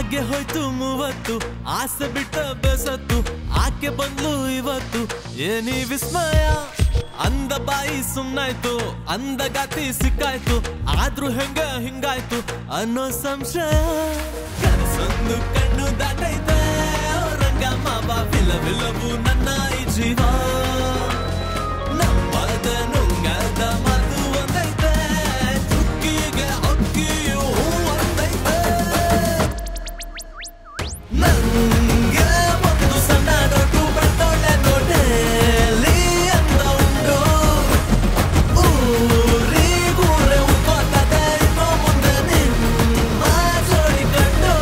ಆಗೆ ಹೋಯ್ತು 30 ಆಸೆ ಬಿಟ್ಟ ಬೆಸತ್ತು ಆಕೆ ಬಂದ್ಲು ಇವತ್ತು ಏನಿ ವಿಸ್ಮಯ ಅಂದ ಬಾಯಿ ಸುಮ್ನಾಯ್ತು ಅಂದ ಗಾತಿ ಸಿಕ್ಕಾಯ್ತು ಆದ್ರೂ ಹೆಂಗ ಹಿಂಗಾಯ್ತು ಅನ್ನೋ ಸಂಶಯ ಕನಸೊಂದು ಕಣ್ಣು ದಾಟೈತೆ ರಂಗ ಮಾವ ವಿಲವಿಲವು ನನ್ನ ಈ ಜೀವ ನಂಬದ ನುಂಗದ ಮಾತು ಒಂದೈತೆ ಚುಕ್ಕಿಗೆ ಅಕ್ಕಿಯು ಒಂದೈತೆ ನಂಗೆ ಒಂದು ಸಣ್ಣ ನೋಟು ಬೆಳ್ದೊಳ್ಳೆ ನೋಟೇಲಿ ಅಂತ ಉಂಟು ಊರಿಗೂರೆ ಉಳ್ಕೋತದೆ ಇನ್ನೋ ಮುಂದೆ ನಿಮ್ಮ ಜೋಡಿ ಕಂಡು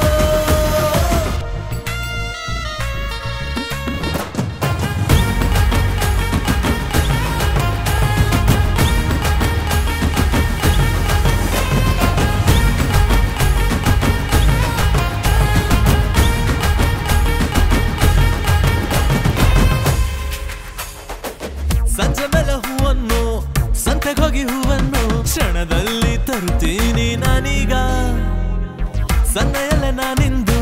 ಸಂಜೆ ಮೇಲೆ ಹೂವನ್ನು ಸಂತೆಗೆ ಹೋಗಿ ಹೂವನ್ನು ಕ್ಷಣದಲ್ಲಿ ತರುತ್ತೀನಿ ನಾನೀಗ ಸನ್ನೆಯಲ್ಲೇ ನಾನಿಂದು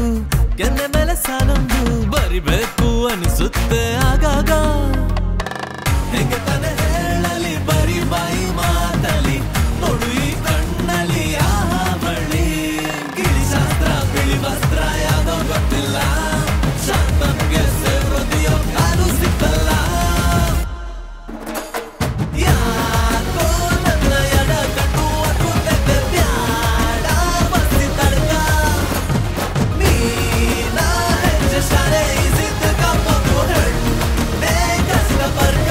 ಕೆನ್ನೆ ಮೇಲೆ ಸಾಲೊಂದು ಬರಿಬೇಕು ಅನಿಸುತ್ತೆ ಆಗಾಗ ಹೆಂಗೆ ತಾನೆ ಹೇಳಲಿ ಬರಿ ಬಾಯಿ ಮಾತಲಿ ನೋಡು ಈ ಕಣ್ಣಲ್ಲಿ ಬಳಿ ಗಿಳಿ ಶಾಸ್ತ್ರ ಬಿಳಿ ವಸ್ತ್ರ ಯಾವ್ದೋ ಗೊತ್ತಿಲ್ಲ ಶಾಂತನ್ಗೆ ಸೇರೋದಿಯೋ ಯಾರು ಸಿಕ್ಕಲ್ಲ ಯಾಕೋ ನನ್ನ ಎಡ ಕಣ್ಣು ಅನ್ಕೊಂಡೆ ಬ್ಯಾಡ ಬಸ್ಸಿ ತಡ್ಕ ನೀನ ಹೆಜ್ಜೆ ಶಾಲೆ ಇಸಿದ್ದ ಕಪ್ಪು ಹೆಣ್ಣೆ ಕಷ್ಟ ಬರ್ಕ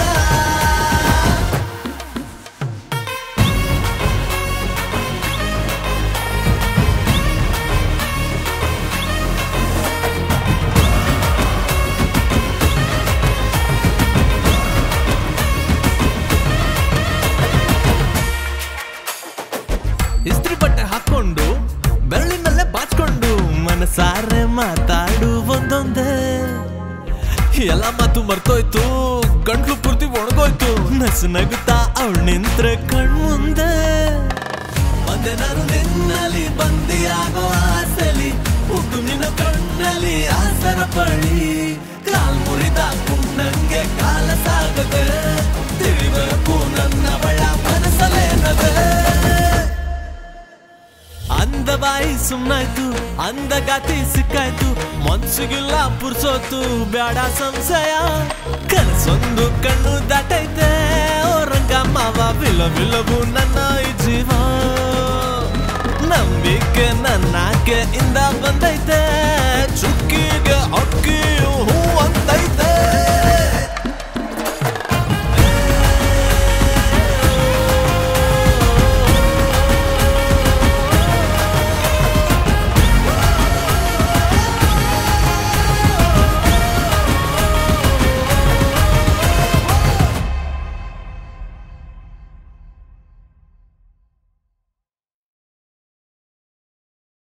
ಇಸ್ತ್ರಿ ಬಟ್ಟೆ ಹಾಕೊಂಡು ಬೆರಳಿನಲ್ಲೇ ಬಾಚ್ಕೊಂಡು ಮನಸಾರೆ ಮಾತಾಡು ಒಂದೊಂದೇ ಎಲ್ಲ ಮಾತು ಮರ್ತೋಯ್ತು ಗಂಟ್ಲು ಪೂರ್ತಿ ಒಣಗೋಯ್ತು ನಸು ನಗುತ್ತಾ ಅವಳು ನಿಂತ್ರೆ ಕಣ್ಮುಂದೆ ಬಂದೆ ನಾನು ನಿನ್ನಲ್ಲಿ ಬಂದಿಯಾಗೋ ಆಸೆಲಿ ಹುಟ್ಟು ನಿನ್ನ ಕಣ್ಣಲ್ಲಿ ಆಸರ ಪಳಿ ಕಾಲ್ ಮುರಿದ ನಂಗೆ ಕಾಲ ಸಾಗದೆ ತಿಳಿಬೇಕು ನನ್ನ ಬಳ ಮನಸ್ಸಲ್ಲೇನದೆ ಅಂದ ಬಾಯಿ ಸುಮ್ನಾಯ್ತು ಅಂದ ಗಾತಿ ಸಿಕ್ಕಾಯ್ತು ಮನ್ಸಿಗಿಲ್ಲ ಪುರ್ಸೋತು ಬ್ಯಾಡ ಸಂಶಯ ಕನಸೊಂದು ಕಣ್ಣು ದಾಟೈತೆ ರಂಗ ಮಾವ ವಿಲವಿಲವು ನನ್ನ ಈ ಜೀವ ನಂಬಿಕೆ ನನ್ನಾಕೆ ಇಂದ ಬಂದೈತೆ ಚುಕ್ಕಿಗೆ ಅಕ್ಕಿಯು